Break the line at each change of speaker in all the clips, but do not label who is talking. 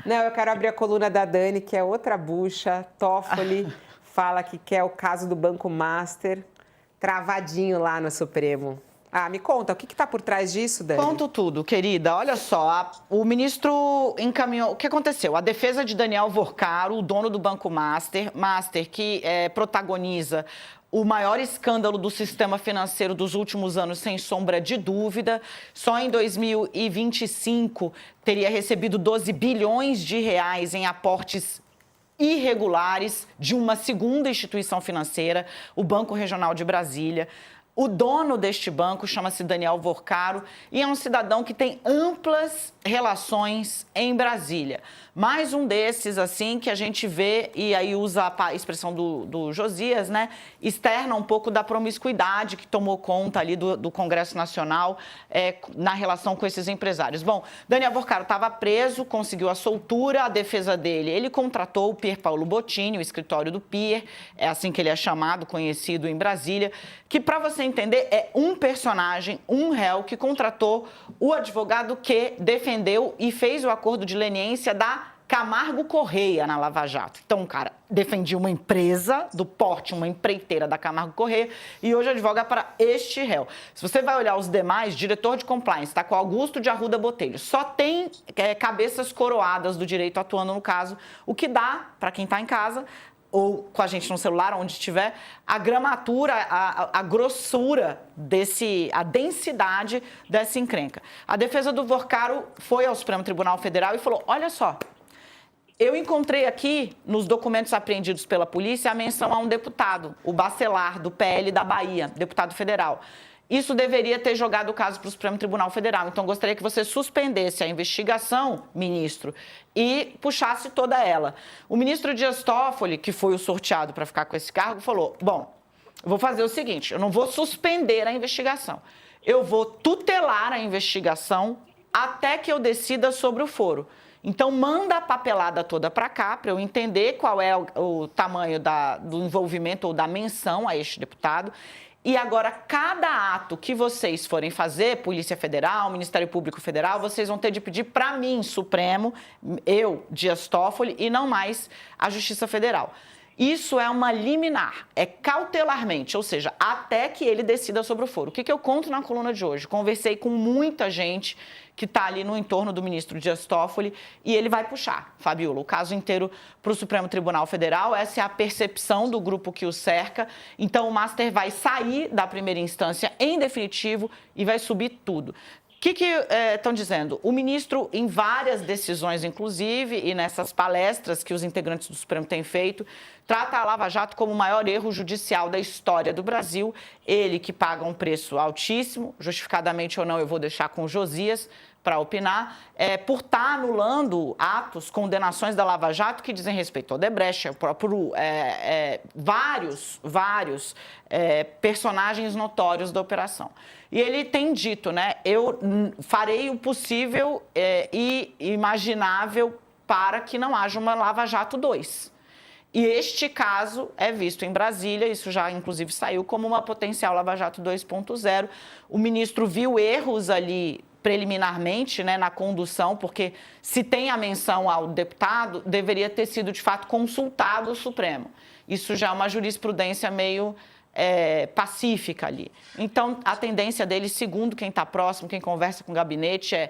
Não, eu quero abrir a coluna da Dani, que é outra bucha. Toffoli fala que quer o caso do Banco Master travadinho lá no Supremo. Me conta, o que está por trás disso, Dani?
Conto tudo, querida. Olha só, o ministro encaminhou... O que aconteceu? A defesa de Daniel Vorcaro, o dono do Banco Master que protagoniza o maior escândalo do sistema financeiro dos últimos anos, sem sombra de dúvida. Só em 2025 teria recebido 12 bilhões de reais em aportes irregulares de uma segunda instituição financeira, o Banco Regional de Brasília. O dono deste banco chama-se Daniel Vorcaro e é um cidadão que tem amplas relações em Brasília. Mais um desses, assim, que a gente vê, e aí usa a expressão do Josias, né? Externa um pouco da promiscuidade que tomou conta ali do Congresso Nacional na relação com esses empresários. Bom, Daniel Vorcaro estava preso, conseguiu a soltura, a defesa dele. Ele contratou o Pier Paolo Bottini, o escritório do Pier, é assim que ele é chamado, conhecido em Brasília, que, para você entender, é um personagem, um réu que contratou o advogado que defendeu e fez o acordo de leniência da Camargo Correia na Lava Jato. Então, o cara defendia uma empresa do porte, uma empreiteira da Camargo Correia, e hoje advoga para este réu. Se você vai olhar os demais, diretor de compliance está com Augusto de Arruda Botelho. Só tem cabeças coroadas do direito atuando no caso, o que dá, para quem está em casa, ou com a gente no celular, onde estiver, a gramatura, a grossura a densidade dessa encrenca. A defesa do Vorcaro foi ao Supremo Tribunal Federal e falou, olha só, eu encontrei aqui, nos documentos apreendidos pela polícia, a menção a um deputado, o Bacelar, do PL da Bahia, deputado federal. Isso deveria ter jogado o caso para o Supremo Tribunal Federal. Então, gostaria que você suspendesse a investigação, ministro, e puxasse toda ela. O ministro Dias Toffoli, que foi o sorteado para ficar com esse cargo, falou, bom, eu vou fazer o seguinte, eu não vou suspender a investigação, eu vou tutelar a investigação até que eu decida sobre o foro. Então, manda a papelada toda para cá, para eu entender qual é o tamanho do envolvimento ou da menção a este deputado. E agora, cada ato que vocês forem fazer, Polícia Federal, Ministério Público Federal, vocês vão ter de pedir para mim, Supremo, eu, Dias Toffoli, e não mais a Justiça Federal. Isso é uma liminar, é cautelarmente, ou seja, até que ele decida sobre o foro. O que eu conto na coluna de hoje? Conversei com muita gente que está ali no entorno do ministro Dias Toffoli e ele vai puxar, Fabiola, o caso inteiro para o Supremo Tribunal Federal. Essa é a percepção do grupo que o cerca. Então, o Master vai sair da primeira instância em definitivo e vai subir tudo. O que estão dizendo? O ministro, em várias decisões, inclusive, e nessas palestras que os integrantes do Supremo têm feito, trata a Lava Jato como o maior erro judicial da história do Brasil. Ele que paga um preço altíssimo, justificadamente ou não, eu vou deixar com o Josias para opinar, por estar anulando atos, condenações da Lava Jato que dizem respeito ao Odebrecht, ao próprio vários personagens notórios da operação. E ele tem dito, né, eu farei o possível e imaginável para que não haja uma Lava Jato 2. E este caso é visto em Brasília, isso já inclusive saiu como uma potencial Lava Jato 2.0. O ministro viu erros ali preliminarmente, né, na condução, porque se tem a menção ao deputado, deveria ter sido de fato consultado o Supremo. Isso já é uma jurisprudência meio pacífica ali. Então, a tendência dele, segundo quem está próximo, quem conversa com o gabinete, é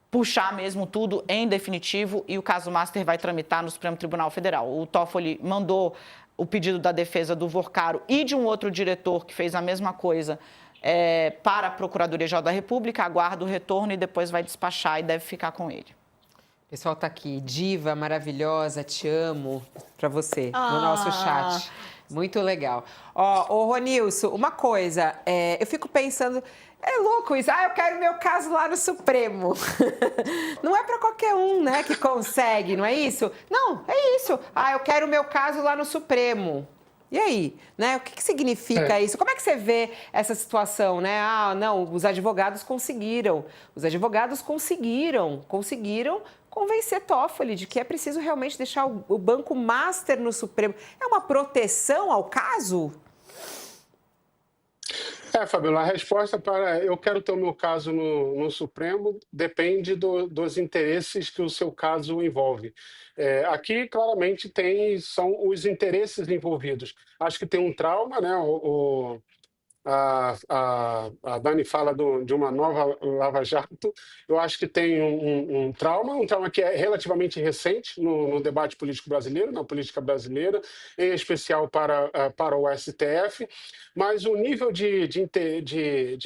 puxar mesmo tudo em definitivo e o caso Master vai tramitar no Supremo Tribunal Federal. O Toffoli mandou o pedido da defesa do Vorcaro e de um outro diretor que fez a mesma coisa para a Procuradoria-Geral da República, aguarda o retorno e depois vai despachar e deve ficar com ele.
O pessoal está aqui, diva, maravilhosa, te amo, para você, no nosso chat. Muito legal. Ô, Ronilson, uma coisa, eu fico pensando, é louco isso, eu quero meu caso lá no Supremo. Não é para qualquer um, né, que consegue, não é isso? Não, é isso. Eu quero meu caso lá no Supremo. E aí, né? O que significa isso? Como é que você vê essa situação, né? Não, os advogados conseguiram. Os advogados conseguiram convencer Toffoli de que é preciso realmente deixar o Banco Master no Supremo. É uma proteção ao caso?
Fabiola, a resposta para eu quero ter o meu caso no Supremo depende dos interesses que o seu caso envolve. Aqui, claramente, são os interesses envolvidos. Acho que tem um trauma, né? A Dani fala de uma nova Lava Jato. Eu acho que tem um trauma que é relativamente recente no debate político brasileiro, na política brasileira, em especial para o STF, mas o nível de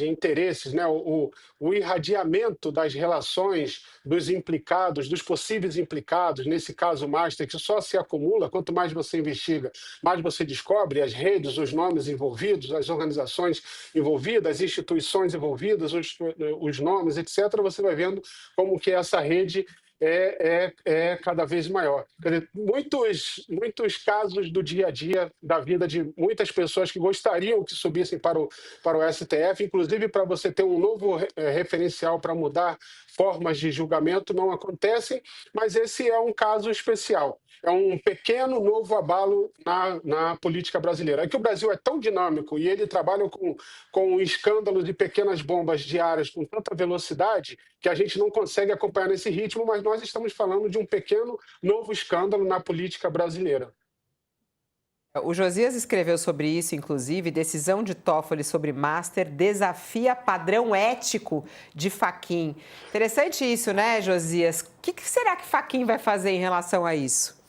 interesses, né, o irradiamento das relações dos implicados, dos possíveis implicados, nesse caso Master, que só se acumula, quanto mais você investiga, mais você descobre as redes, os nomes envolvidos, as organizações envolvidas, as instituições envolvidas, os nomes, etc., você vai vendo como que essa rede é cada vez maior. Quer dizer, muitos casos do dia a dia da vida de muitas pessoas que gostariam que subissem para o STF, inclusive para você ter um novo referencial para mudar formas de julgamento, não acontecem, mas esse é um caso especial. É um pequeno novo abalo na política brasileira. É que o Brasil é tão dinâmico e ele trabalha com escândalos e pequenas bombas diárias com tanta velocidade que a gente não consegue acompanhar nesse ritmo, mas nós estamos falando de um pequeno novo escândalo na política brasileira.
O Josias escreveu sobre isso, inclusive, decisão de Toffoli sobre Master desafia padrão ético de Fachin. Interessante isso, né, Josias? O que será que Fachin vai fazer em relação a isso?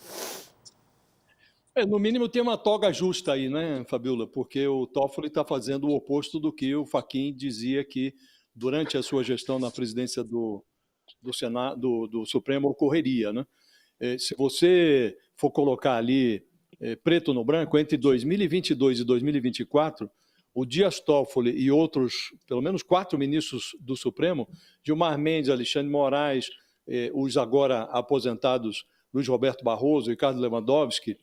No mínimo tem uma toga justa aí, né, Fabiola? Porque o Toffoli está fazendo o oposto do que o Fachin dizia que durante a sua gestão na presidência do Senado, do Supremo ocorreria, né? Se você for colocar ali preto no branco, entre 2022 e 2024, o Dias Toffoli e outros, pelo menos 4 ministros do Supremo, Gilmar Mendes, Alexandre de Moraes, os agora aposentados Luiz Roberto Barroso e Ricardo Lewandowski,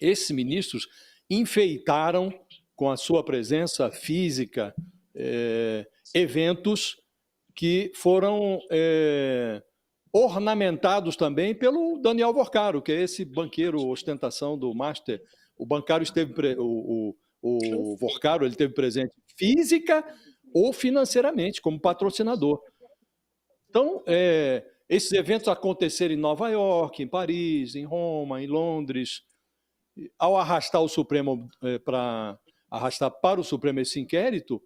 esses ministros enfeitaram com a sua presença física eventos que foram ornamentados também pelo Daniel Vorcaro, que é esse banqueiro ostentação do Master. O bancário o Vorcaro, ele esteve presente física ou financeiramente, como patrocinador. Então, esses eventos aconteceram em Nova York, em Paris, em Roma, em Londres. Ao arrastar o Supremo para o Supremo esse inquérito,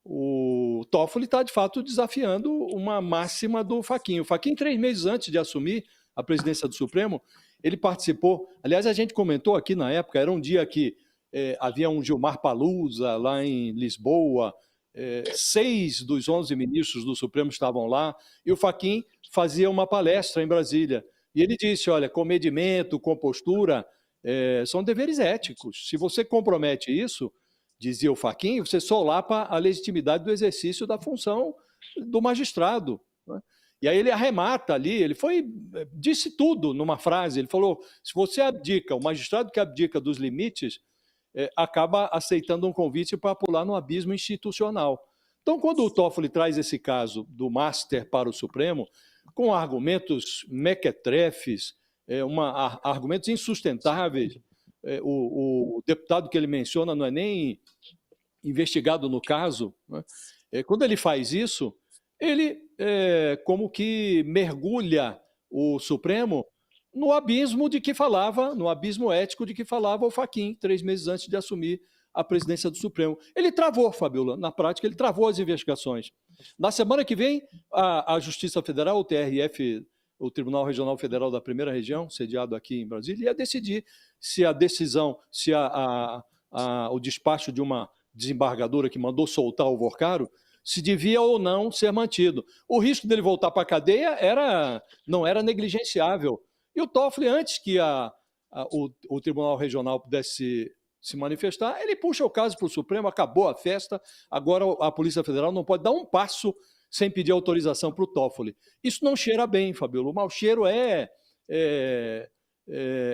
o Toffoli está, de fato, desafiando uma máxima do Fachin. O Fachin, 3 meses antes de assumir a presidência do Supremo, ele participou... Aliás, a gente comentou aqui na época, era um dia que havia um Gilmar Palusa lá em Lisboa, 6 dos 11 ministros do Supremo estavam lá, e o Fachin fazia uma palestra em Brasília. E ele disse, olha, comedimento, compostura, são deveres éticos. Se você compromete isso, dizia o Fachin, você solapa a legitimidade do exercício da função do magistrado, né? E aí ele arremata ali, disse tudo numa frase, ele falou, se você abdica, o magistrado que abdica dos limites, acaba aceitando um convite para pular no abismo institucional. Então, quando o Toffoli traz esse caso do Master para o Supremo, com argumentos mequetrefes, argumentos insustentáveis, o deputado que ele menciona não é nem investigado no caso, né? Quando ele faz isso, ele como que mergulha o Supremo no abismo de que falava, no abismo ético de que falava o Fachin, 3 meses antes de assumir a presidência do Supremo. Ele travou, Fabiola, na prática, ele travou as investigações. Na semana que vem, a Justiça Federal, o TRF, o Tribunal Regional Federal da Primeira Região, sediado aqui em Brasília, ia decidir se a decisão, se o despacho de uma desembargadora que mandou soltar o Vorcaro, se devia ou não ser mantido. O risco dele voltar para a cadeia não era negligenciável. E o Toffoli, antes que o Tribunal Regional pudesse se manifestar, ele puxa o caso para o Supremo, acabou a festa, agora a Polícia Federal não pode dar um passo sem pedir autorização para o Toffoli. Isso não cheira bem, Fabiola. O mau cheiro é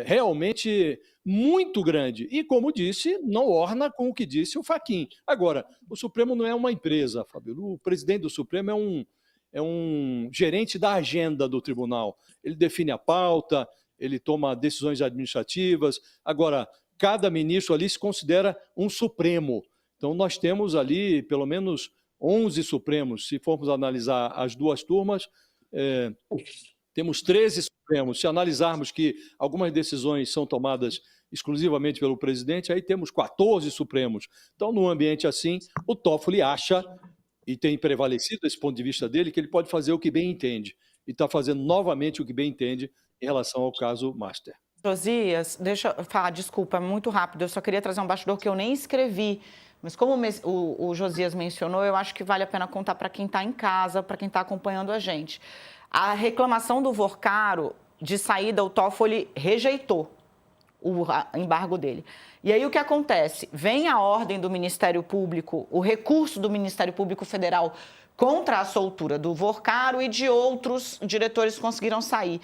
realmente muito grande. E, como disse, não orna com o que disse o Fachin. Agora, o Supremo não é uma empresa, Fabiola. O presidente do Supremo é um gerente da agenda do tribunal. Ele define a pauta, ele toma decisões administrativas. Agora, cada ministro ali se considera um Supremo. Então, nós temos ali pelo menos 11 Supremos. Se formos analisar as duas turmas, temos 13 Supremos. Se analisarmos que algumas decisões são tomadas exclusivamente pelo presidente, aí temos 14 Supremos. Então, num ambiente assim, o Toffoli acha, e tem prevalecido esse ponto de vista dele, que ele pode fazer o que bem entende. E está fazendo novamente o que bem entende em relação ao caso Master.
Josias, deixa eu falar, desculpa, muito rápido, eu só queria trazer um bastidor que eu nem escrevi, mas como o Josias mencionou, eu acho que vale a pena contar para quem está em casa, para quem está acompanhando a gente. A reclamação do Vorcaro de saída, o Toffoli rejeitou o embargo dele. E aí o que acontece? Vem a ordem do Ministério Público, o recurso do Ministério Público Federal contra a soltura do Vorcaro, e de outros diretores conseguiram sair.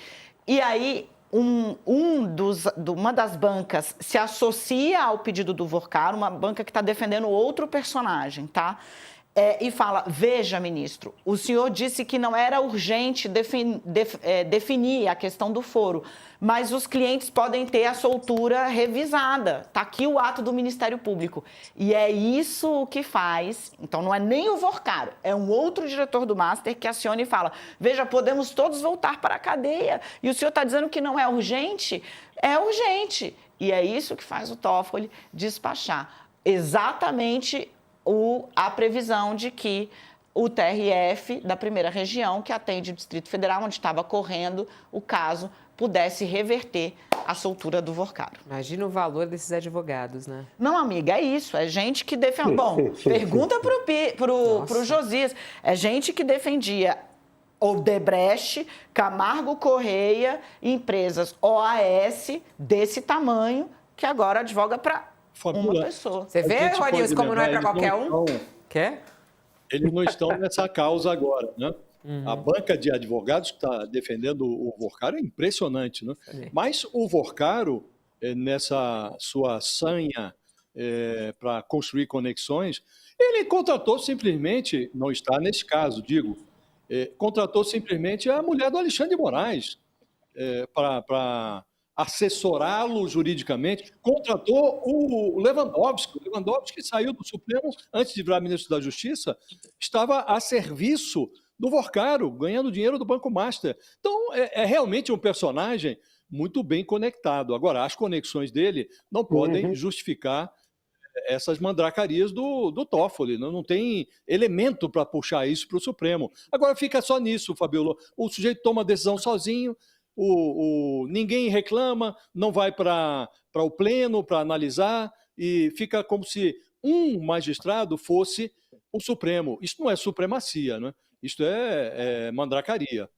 E aí uma das bancas se associa ao pedido do Vorcaro, uma banca que está defendendo outro personagem, tá? E fala, veja, ministro, o senhor disse que não era urgente definir a questão do foro, mas os clientes podem ter a soltura revisada. Está aqui o ato do Ministério Público. E é isso que faz, então não é nem o Vorcaro, é um outro diretor do Master que aciona e fala, veja, podemos todos voltar para a cadeia. E o senhor está dizendo que não é urgente? É urgente. E é isso que faz o Toffoli despachar. Exatamente a previsão de que o TRF da primeira região, que atende o Distrito Federal, onde estava correndo o caso, pudesse reverter a soltura do Vorcaro.
Imagina o valor desses advogados, né?
Não, amiga, é isso. É gente que defende... Bom, pergunta pro Josias. É gente que defendia Odebrecht, Camargo Correia, empresas OAS desse tamanho, que agora advoga para uma pessoa.
Você vê, Ronilson, como não é para qualquer um? Quer?
Eles não estão nessa causa agora, né? A banca de advogados que está defendendo o Vorcaro é impressionante, né? Mas o Vorcaro, nessa sua sanha para construir conexões, ele contratou simplesmente, não está nesse caso, digo, contratou simplesmente a mulher do Alexandre de Moraes para assessorá-lo juridicamente, contratou o Lewandowski. O Lewandowski saiu do Supremo antes de virar ministro da Justiça, estava a serviço do Vorcaro, ganhando dinheiro do Banco Master. Então, é realmente um personagem muito bem conectado. Agora, as conexões dele não podem justificar essas mandracarias do Toffoli. Não tem elemento para puxar isso para o Supremo. Agora, fica só nisso, Fabiola. O sujeito toma a decisão sozinho, ninguém reclama, não vai para o pleno para analisar, e fica como se um magistrado fosse o Supremo. Isso não é supremacia, né? Isso é mandracaria.